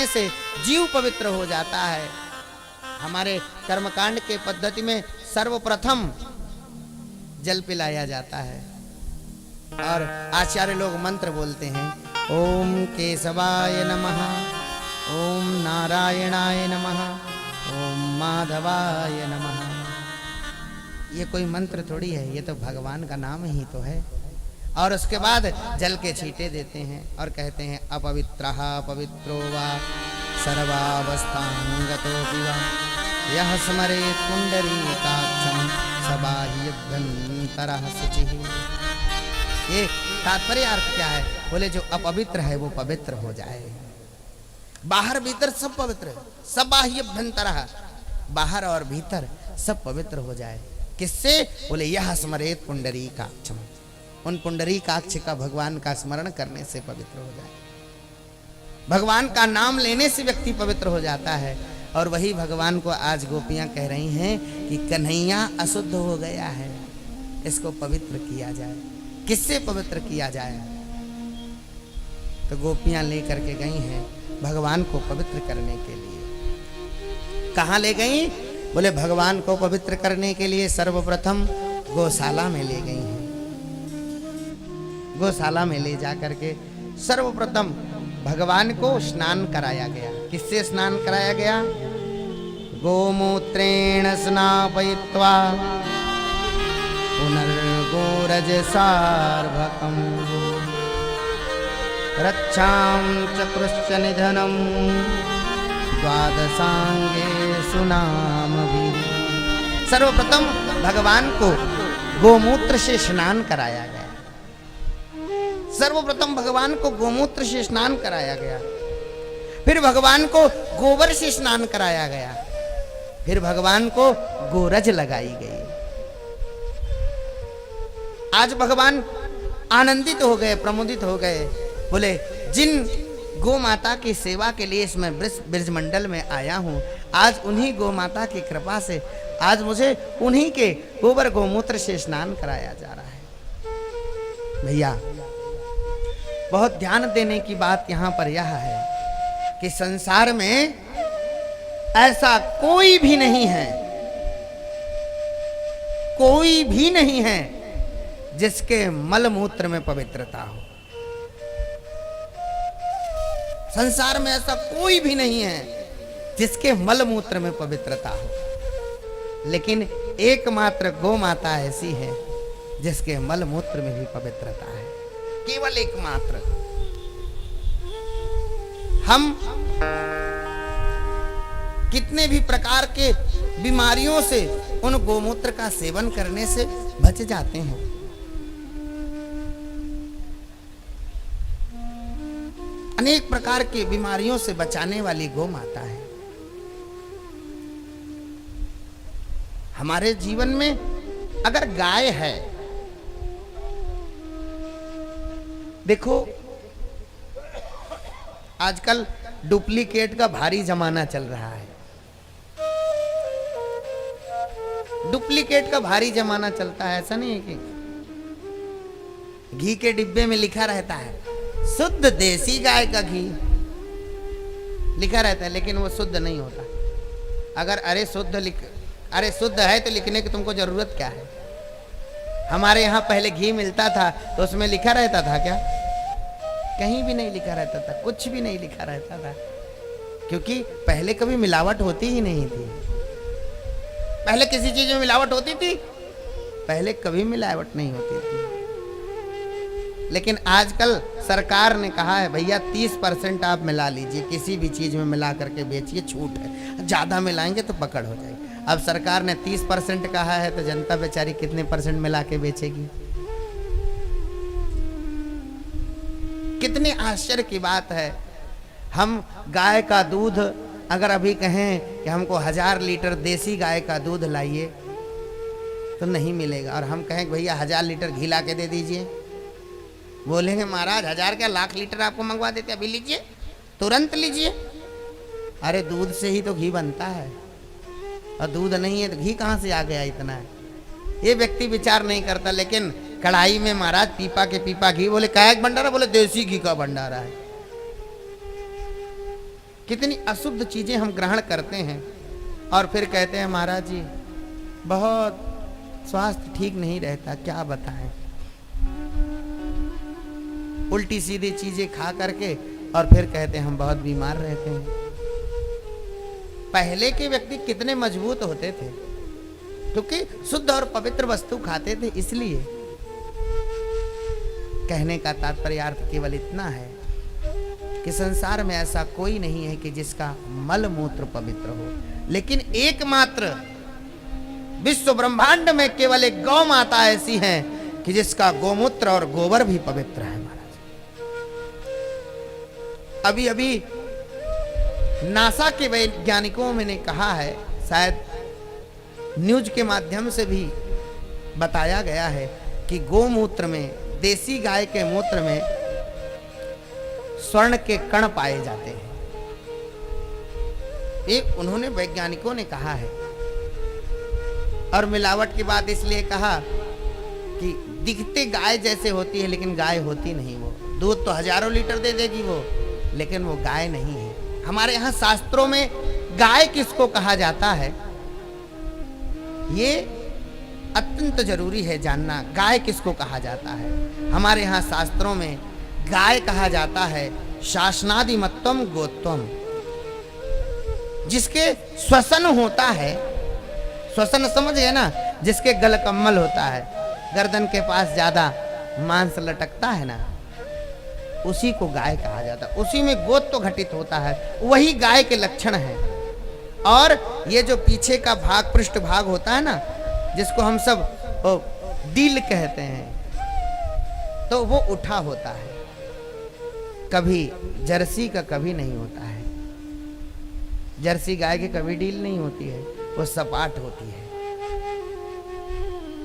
करने से जीव पवित्र हो जाता है। हमारे कर्मकांड के पद्धति में सर्वप्रथम जल पिलाया जाता है और आचार्य लोग मंत्र बोलते हैं, ओम केशवाय नमः, ओम नारायणाय नमः, ओम माधवाय नमः। ये कोई मंत्र थोड़ी है, ये तो भगवान का नाम ही तो है। और उसके बाद जल के छींटे देते हैं और कहते हैं, अपवित्रः पवित्रो वा सर्वावस्थांगतोऽपि वा यः स्मरेत् पुंडरीकाक्षं स बाह्यभ्यन्तरः शुचिः। ये तात्पर्य अर्थ क्या है? बोले जो अपवित्र है वो पवित्र हो जाए। बाहर भीतर सब पवित्र है, सब बाह्यभ्यन्तरः, बाहर और भीतर सब पवित्र हो जाए। किससे? बोले यह स्मरेत पुंडरीकाक्षम, उन पुंडरीकाक्ष का, भगवान का स्मरण करने से पवित्र हो जाए। भगवान का नाम लेने से व्यक्ति पवित्र हो जाता है। और वही भगवान को आज गोपियां कह रही हैं कि कन्हैया अशुद्ध हो गया है, इसको पवित्र किया जाए। किससे पवित्र किया जाए? तो गोपियां लेकर के गई हैं भगवान को पवित्र करने के लिए। कहाँ ले गई? बोले भगवान को पवित्र करने के लिए सर्वप्रथम गौशाला में ले गई हैं। गौशाला में ले जा करके सर्वप्रथम भगवान को स्नान कराया गया। किससे स्नान कराया गया? गोमूत्रेण स्नापयित्वा पुनर्गोरज सार्भकम् रक्षां चक्रुश्च निधनं द्वादशांगे सुनामभिः। सर्वप्रथम भगवान को गोमूत्र से स्नान कराया गया। सर्वप्रथम भगवान को गोमूत्र से स्नान कराया गया, फिर भगवान को गोबर से स्नान कराया गया, फिर भगवान को गोरज लगाई गई। आज भगवान आनंदित हो गए, प्रमोदित हो गए। बोले जिन गो माता की सेवा के लिए इसमें ब्रजमंडल में आया हूं, आज उन्हीं गो माता की कृपा से आज मुझे उन्हीं के गोबर गोमूत्र से स्नान कराया जा रहा है। भैया बहुत ध्यान देने की बात यहाँ पर यह है कि संसार में ऐसा कोई भी नहीं है, कोई भी नहीं है जिसके मलमूत्र में पवित्रता हो। संसार में ऐसा कोई भी नहीं है जिसके मलमूत्र में पवित्रता हो, लेकिन एकमात्र गौ माता ऐसी है जिसके मलमूत्र में भी पवित्रता है, केवल एकमात्र। हम कितने भी प्रकार के बीमारियों से उन गोमूत्र का सेवन करने से बच जाते हैं। अनेक प्रकार की बीमारियों से बचाने वाली गौ माता है। हमारे जीवन में अगर गाय है, देखो आजकल डुप्लीकेट का भारी जमाना चल रहा है। डुप्लीकेट का भारी जमाना चलता है। ऐसा नहीं है कि घी के डिब्बे में लिखा रहता है शुद्ध देसी गाय का घी लिखा रहता है, लेकिन वो शुद्ध नहीं होता। अगर अरे शुद्ध है तो लिखने की तुमको जरूरत क्या है? हमारे यहाँ पहले घी मिलता था तो उसमें लिखा रहता था क्या? कहीं भी नहीं लिखा रहता था, कुछ भी नहीं लिखा रहता था, क्योंकि पहले कभी मिलावट होती ही नहीं थी। पहले किसी चीज में मिलावट होती थी? पहले कभी मिलावट नहीं होती थी। लेकिन आजकल सरकार ने कहा है भैया 30% आप मिला लीजिए, किसी भी चीज में मिला करके बेचिए, छूट है। ज्यादा मिलाएंगे तो पकड़ हो जाएगी। अब सरकार ने 30% कहा है तो जनता बेचारी कितने परसेंट मिला के बेचेगी? कितने आश्चर्य की बात है। हम गाय का दूध अगर अभी कहें कि हमको 1000 लीटर देसी गाय का दूध लाइए तो नहीं मिलेगा, और हम कहें भैया 1000 लीटर घी ला के दे दीजिए, बोलेंगे महाराज 1000 क्या, लाख लीटर आपको मंगवा देते, अभी लीजिए, तुरंत लीजिए। अरे दूध से ही तो घी बनता है, और दूध नहीं है तो घी कहाँ से आ गया इतना है? ये व्यक्ति विचार नहीं करता। लेकिन कढ़ाई में महाराज पीपा के पीपा घी, बोले क्या एक भंडारा? बोले देसी घी का भंडारा है। कितनी अशुद्ध चीजें हम ग्रहण करते हैं और फिर कहते हैं महाराज जी बहुत स्वास्थ्य ठीक नहीं रहता, क्या बताएं। उल्टी सीधी चीजें खा करके और फिर कहते हैं हम बहुत बीमार रहते हैं। पहले के व्यक्ति कितने मजबूत होते थे, क्योंकि शुद्ध और पवित्र वस्तु खाते थे। इसलिए कहने का तात्पर्य अर्थ केवल इतना है कि संसार में ऐसा कोई नहीं है कि जिसका मल मूत्र पवित्र हो, लेकिन एकमात्र विश्व ब्रह्मांड में केवल एक गौ माता ऐसी है कि जिसका गोमूत्र और गोबर भी पवित्र है महाराज। अभी अभी नासा के वैज्ञानिकों ने कहा है, शायद न्यूज के माध्यम से भी बताया गया है कि गोमूत्र में, देसी गाय के मूत्र में स्वर्ण के कण पाए जाते हैं। एक उन्होंने वैज्ञानिकों ने कहा है। और मिलावट की बात इसलिए कहा कि दिखते गाय जैसे होती है लेकिन गाय होती नहीं। वो दूध तो हजारों लीटर दे देगी वो, लेकिन वो गाय नहीं है। हमारे यहाँ शास्त्रों में गाय किसको कहा जाता है, ये अत्यंत जरूरी है जानना। गाय किसको कहा जाता है? हमारे यहाँ शास्त्रों में गाय कहा जाता है शासनादिमत्वम गोत्वम, जिसके श्वसन होता है। श्वसन समझ गए ना, जिसके गल कम्मल होता है, गर्दन के पास ज्यादा मांस लटकता है ना, उसी को गाय कहा जाता है। उसी में गोत्र घटित होता है, वही गाय के लक्षण है। और ये जो पीछे का भाग, पृष्ठ भाग होता है ना, जिसको हम सब दिल कहते हैं, तो वो उठा होता है। कभी जर्सी का कभी नहीं होता है। जर्सी गाय के कभी डील नहीं होती है, वो सपाट होती है,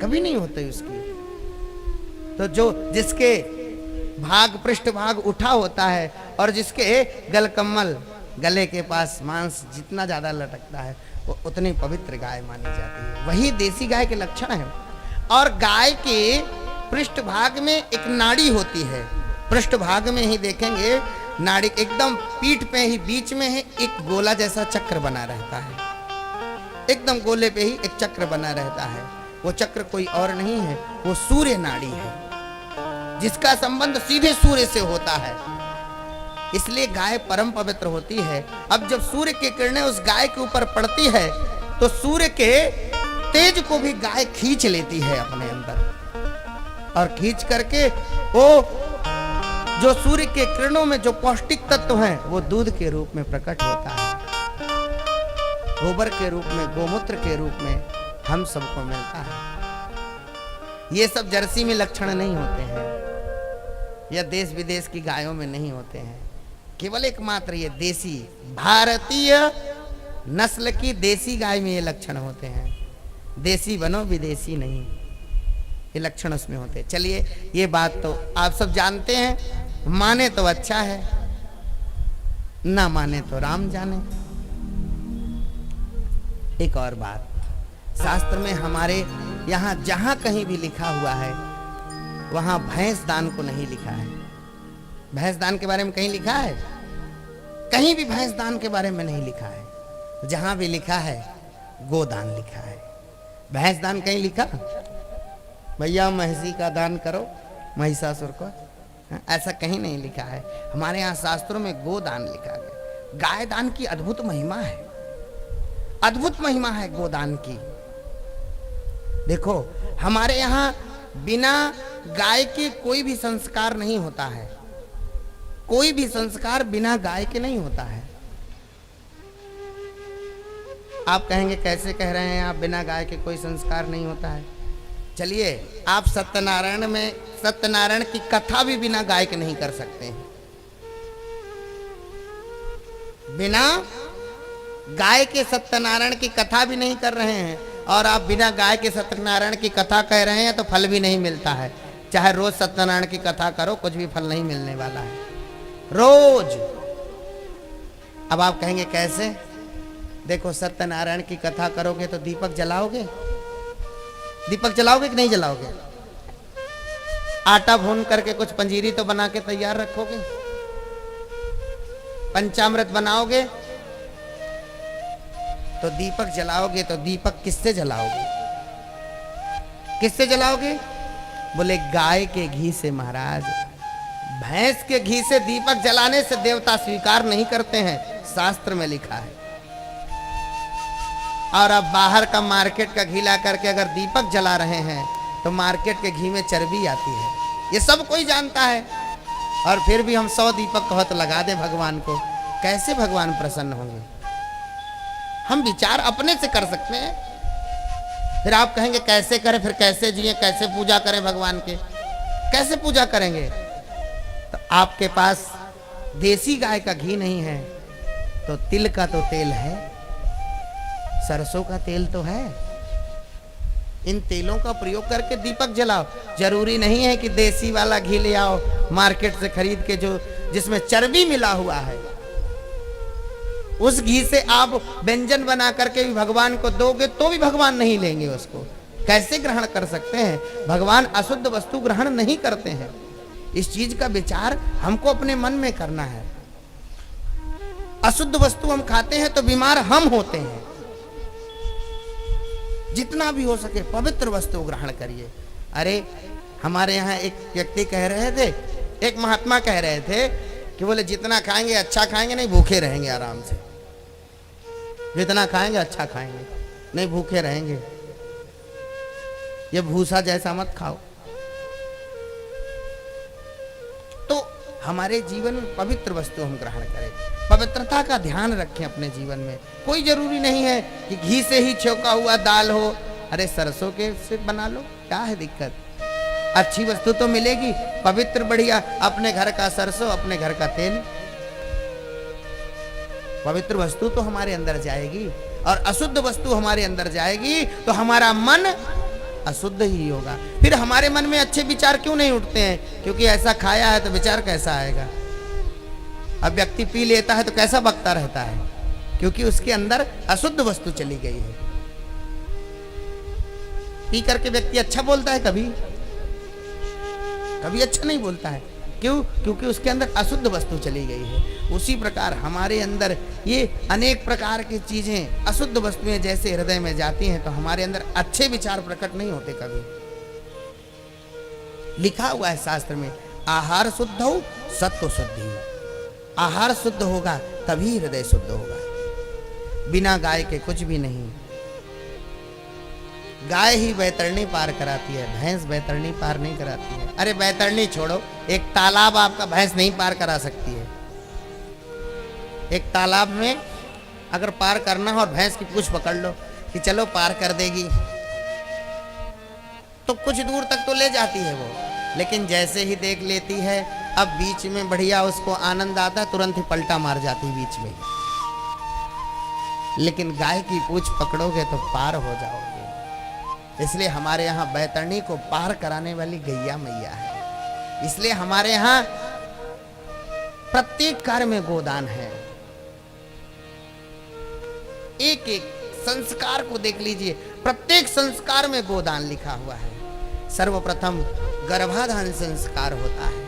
कभी नहीं होती उसकी। तो जो जिसके भाग, पृष्ठ भाग उठा होता है और जिसके गलकम्मल, गले के पास मांस जितना ज्यादा लटकता है, वो उतनी पवित्र गाय मानी जाती है। वही देसी गाय के लक्षण है। और गाय के पृष्ठ भाग में एक नाड़ी होती है। पृष्ठ भाग में ही देखेंगे नाड़ी एकदम पीठ पे ही बीच में है, एक गोला जैसा चक्र बना रहता है। एकदम गोले पे ही एक चक्र बना रहता है। वो चक्र कोई और नहीं है, वो सूर्य नाड़ी है, जिसका संबंध सीधे सूर्य से होता है। इसलिए गाय परम पवित्र होती है। अब जब सूर्य की किरणें उस गाय के ऊपर पड़ती है तो सूर्य के तेज को भी गाय खींच लेती है अपने अंदर, और खींच करके वो जो सूर्य के किरणों में जो पौष्टिक तत्व हैं वो दूध के रूप में प्रकट होता है, गोबर के रूप में, गोमूत्र के रूप में हम सबको मिलता है। ये सब जर्सी में लक्षण नहीं होते हैं, या देश विदेश की गायों में नहीं होते हैं। केवल एकमात्र ये देसी भारतीय नस्ल की देसी गाय में ये लक्षण होते हैं। देसी बनो विदेशी नहीं, ये लक्षण उसमें होते हैं। चलिए, ये बात तो आप सब जानते हैं। माने तो अच्छा है, ना माने तो राम जाने। एक और बात, शास्त्र में हमारे यहाँ जहां कहीं भी लिखा हुआ है वहां भैंस दान को नहीं लिखा है। भैंस दान के बारे में कहीं लिखा है? कहीं भी भैंस दान के बारे में नहीं लिखा है। जहां भी लिखा है गोदान लिखा है। भैंस दान कहीं लिखा? भैया महिषी का दान करो, महिषासुर को, ऐसा कहीं नहीं लिखा है। हमारे यहाँ शास्त्रों में गोदान लिखा गया। गाय दान की अद्भुत महिमा है, अद्भुत महिमा है गोदान की। देखो, हमारे यहाँ बिना गाय के कोई भी संस्कार नहीं होता है। कोई भी संस्कार बिना गाय के नहीं होता है। आप कहेंगे कैसे कह रहे हैं आप, बिना गाय के कोई संस्कार नहीं होता है? चलिए, आप सत्यनारायण में सत्यनारायण की कथा भी बिना गाय के नहीं कर सकते हैं। बिना गाय के सत्यनारायण की कथा भी नहीं कर रहे हैं, और आप बिना गाय के सत्यनारायण की कथा कह रहे हैं तो फल भी नहीं मिलता है। चाहे रोज सत्यनारायण की कथा करो, कुछ भी फल नहीं मिलने वाला है रोज। अब आप कहेंगे कैसे? देखो, सत्यनारायण की कथा करोगे तो दीपक जलाओगे? दीपक जलाओगे कि नहीं जलाओगे? आटा भून करके कुछ पंजीरी तो बना के तैयार रखोगे? पंचामृत बनाओगे तो दीपक जलाओगे, तो दीपक किससे जलाओगे? किससे जलाओगे? बोले गाय के घी से महाराज। भैंस के घी से दीपक जलाने से देवता स्वीकार नहीं करते हैं, शास्त्र में लिखा है। और अब बाहर का मार्केट का घी ला करके अगर दीपक जला रहे हैं तो मार्केट के घी में चर्बी आती है, ये सब कोई जानता है। और फिर भी हम 100 दीपक कहो तो लगा दे भगवान को, कैसे भगवान प्रसन्न होंगे? हम विचार अपने से कर सकते हैं। फिर आप कहेंगे कैसे करें, फिर कैसे जिए, कैसे पूजा करें भगवान के, कैसे पूजा करेंगे? तो आपके पास देसी गाय का घी नहीं है तो तिल का तो तेल है, सरसों का तेल तो है। इन तेलों का प्रयोग करके दीपक जलाओ। जरूरी नहीं है कि देसी वाला घी ले आओ मार्केट से खरीद के, जो जिसमें चर्बी मिला हुआ है। उस घी से आप व्यंजन बना करके भी भगवान को दोगे तो भी भगवान नहीं लेंगे उसको। कैसे ग्रहण कर सकते हैं? भगवान अशुद्ध वस्तु ग्रहण नहीं करते हैं। इस चीज का विचार हमको अपने मन में करना है। अशुद्ध वस्तु हम खाते हैं तो बीमार हम होते हैं। जितना भी हो सके पवित्र वस्तु ग्रहण करिए। अरे हमारे यहाँ एक व्यक्ति कह रहे थे, एक महात्मा कह रहे थे कि बोले जितना खाएंगे अच्छा खाएंगे, नहीं भूखे रहेंगे आराम से। जितना खाएंगे अच्छा खाएंगे, नहीं भूखे रहेंगे। ये भूसा जैसा मत खाओ। तो हमारे जीवन में पवित्र वस्तु हम ग्रहण करें, पवित्रता का ध्यान रखें अपने जीवन में। कोई जरूरी नहीं है कि घी से ही छौंका हुआ दाल हो। अरे सरसों के से बना लो, क्या है दिक्कत? अच्छी वस्तु तो मिलेगी, पवित्र बढ़िया। अपने घर का सरसों, अपने घर का तेल, पवित्र वस्तु तो हमारे अंदर जाएगी। और अशुद्ध वस्तु हमारे अंदर जाएगी तो हमारा मन अशुद्ध ही होगा। फिर हमारे मन में अच्छे विचार क्यों नहीं उठते हैं? क्योंकि ऐसा खाया है तो विचार कैसा आएगा? अब व्यक्ति पी लेता है तो कैसा बकता रहता है? क्योंकि उसके अंदर अशुद्ध वस्तु चली गई है। पी करके व्यक्ति अच्छा बोलता है, कभी कभी अच्छा नहीं बोलता है। क्यों? क्योंकि उसके अंदर अशुद्ध वस्तु चली गई है। उसी प्रकार हमारे अंदर ये अनेक प्रकार की चीजें, अशुद्ध वस्तुएं जैसे हृदय में जाती हैं तो हमारे अंदर अच्छे विचार प्रकट नहीं होते कभी। लिखा हुआ है शास्त्र में, आहार शुद्ध हो सत्व शुद्धि हो। आहार शुद्ध होगा तभी हृदय शुद्ध होगा। बिना गाय के कुछ भी नहीं। गाय ही बैतरणी पार कराती है, भैंस बैतरणी पार नहीं कराती है। अरे बैतरणी छोड़ो, एक तालाब आपका भैंस नहीं पार करा सकती है। एक तालाब में अगर पार करना हो और भैंस की पूंछ पकड़ लो कि चलो पार कर देगी, तो कुछ दूर तक तो ले जाती है वो, लेकिन जैसे ही देख लेती है अब बीच में बढ़िया उसको आनंद आता, तुरंत ही पलटा मार जाती बीच में। लेकिन गाय की पूंछ पकड़ोगे तो पार हो जाओगे। इसलिए हमारे यहाँ बैतरणी को पार कराने वाली गैया मैया है। इसलिए हमारे यहाँ प्रत्येक कार्य में गोदान है। एक एक संस्कार को देख लीजिए, प्रत्येक संस्कार में गोदान लिखा हुआ है। सर्वप्रथम गर्भाधान संस्कार होता है,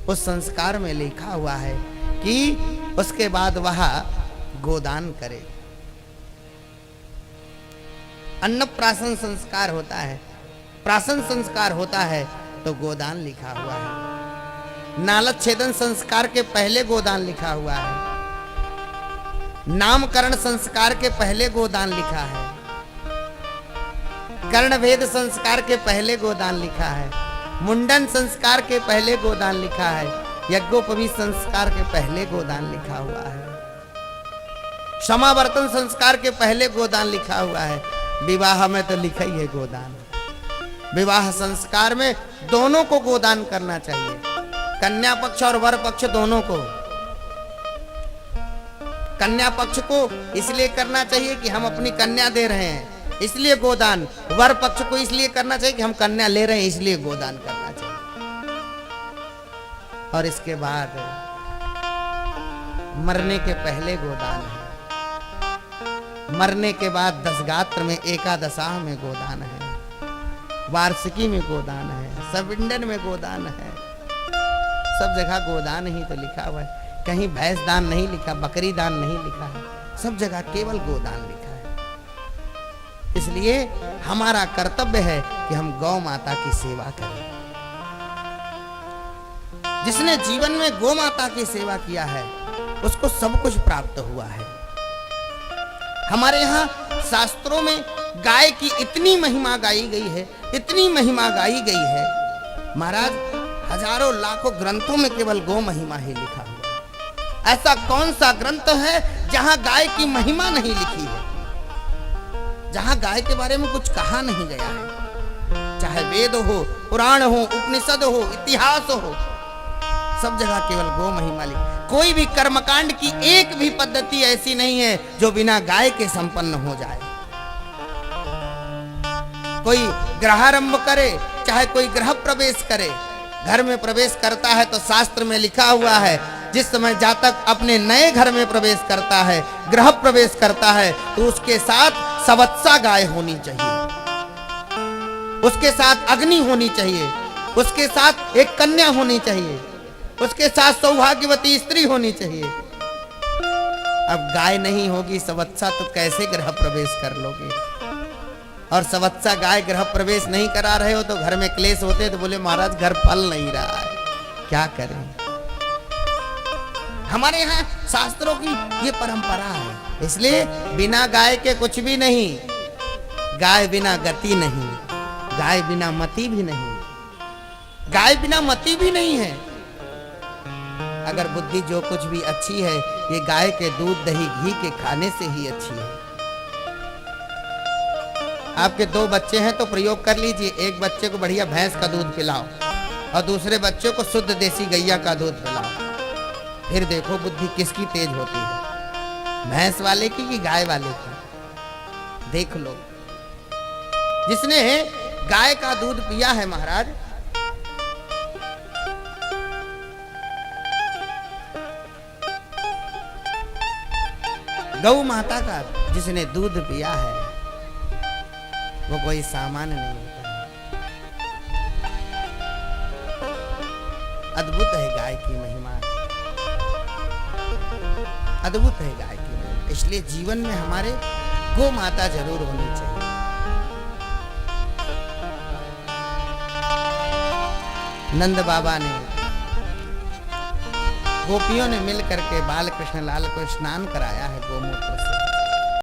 उस संस्कार में लिखा हुआ है कि उसके बाद वह गोदान करे। अन्नप्राशन संस्कार होता है, प्राशन संस्कार होता है तो गोदान लिखा हुआ है। नालच्छेदन संस्कार के पहले गोदान लिखा हुआ है। नामकरण संस्कार के पहले गोदान लिखा है। कर्णभेद संस्कार के पहले गोदान लिखा है। मुंडन संस्कार के पहले गोदान लिखा है। यज्ञोपवीत संस्कार के पहले गोदान लिखा हुआ है। समावर्तन संस्कार के पहले गोदान लिखा हुआ है। विवाह में तो लिखा ही है गोदान। विवाह संस्कार में दोनों को गोदान करना चाहिए, कन्या पक्ष और वर पक्ष दोनों को। कन्या पक्ष को इसलिए करना चाहिए कि हम अपनी कन्या दे रहे हैं, इसलिए गोदान। वर पक्ष को इसलिए करना चाहिए कि हम कन्या ले रहे हैं, इसलिए गोदान करना चाहिए। और इसके बाद मरने के पहले गोदान है। मरने के बाद दशगात्र में, एकादशाह में गोदान है। वार्षिकी में गोदान है। सविंडन में गोदान है। सब जगह गोदान ही तो लिखा हुआ है। कहीं भैंस दान नहीं लिखा, बकरी दान नहीं लिखा है, सब जगह केवल गोदान लिखा है। इसलिए हमारा कर्तव्य है कि हम गौ माता की सेवा करें। जिसने जीवन में गौ माता की सेवा किया है उसको सब कुछ प्राप्त हुआ है। हमारे यहाँ शास्त्रों में गाय की इतनी महिमा गाई गई है, इतनी महिमा गाई गई है महाराज, हजारों लाखों ग्रंथों में केवल गौ महिमा ही लिखा हुआ है। ऐसा कौन सा ग्रंथ है जहां गाय की महिमा नहीं लिखी है, जहां गाय के बारे में कुछ कहा नहीं गया है? चाहे वेद हो, पुराण हो, उपनिषद हो, इतिहास हो, सब जगह केवल गौ महिमा लिखी। कोई भी कर्मकांड की एक भी पद्धति ऐसी नहीं है जो बिना गाय के संपन्न हो जाए। कोई गृहारंभ करे, चाहे कोई गृह प्रवेश करे, घर में प्रवेश करता है तो शास्त्र में लिखा हुआ है जिस समय जातक अपने नए घर में प्रवेश करता है, गृह प्रवेश करता है, तो उसके साथ सवत्सा गाय होनी चाहिए, उसके साथ अग्नि होनी चाहिए, उसके साथ एक कन्या होनी चाहिए, उसके साथ सौभाग्यवती स्त्री होनी चाहिए। अब गाय नहीं होगी सवत्सा तो कैसे गृह प्रवेश कर लोगे? और सवत्सा गाय गृह प्रवेश नहीं करा रहे हो तो घर में क्लेश होते तो बोले महाराज घर फल नहीं रहा है, क्या करें? हमारे यहाँ शास्त्रों की ये परंपरा है। इसलिए बिना गाय के कुछ भी नहीं, गाय बिना गति नहीं, गाय बिना मति भी नहीं, गाय बिना मति भी नहीं है। अगर बुद्धि जो कुछ भी अच्छी है ये गाय के दूध दही घी के खाने से ही अच्छी है। आपके 2 बच्चे हैं तो प्रयोग कर लीजिए, एक बच्चे को बढ़िया भैंस का दूध पिलाओ और दूसरे बच्चे को शुद्ध देसी गैया का दूध पिलाओ, फिर देखो बुद्धि किसकी तेज होती है, भैंस वाले की कि गाय वाले की? देख लो। जिसने गाय का दूध पिया है महाराज, गौ माता का जिसने दूध पिया है वो कोई सामान्य नहीं होता है। अद्भुत है गाय की महिमा, अद्भुत है गाय की महिमा। इसलिए जीवन में हमारे गौ माता जरूर होनी चाहिए। नंद बाबा ने, गोपियों ने मिल करके बाल कृष्ण लाल को स्नान कराया है गोमूत्र से।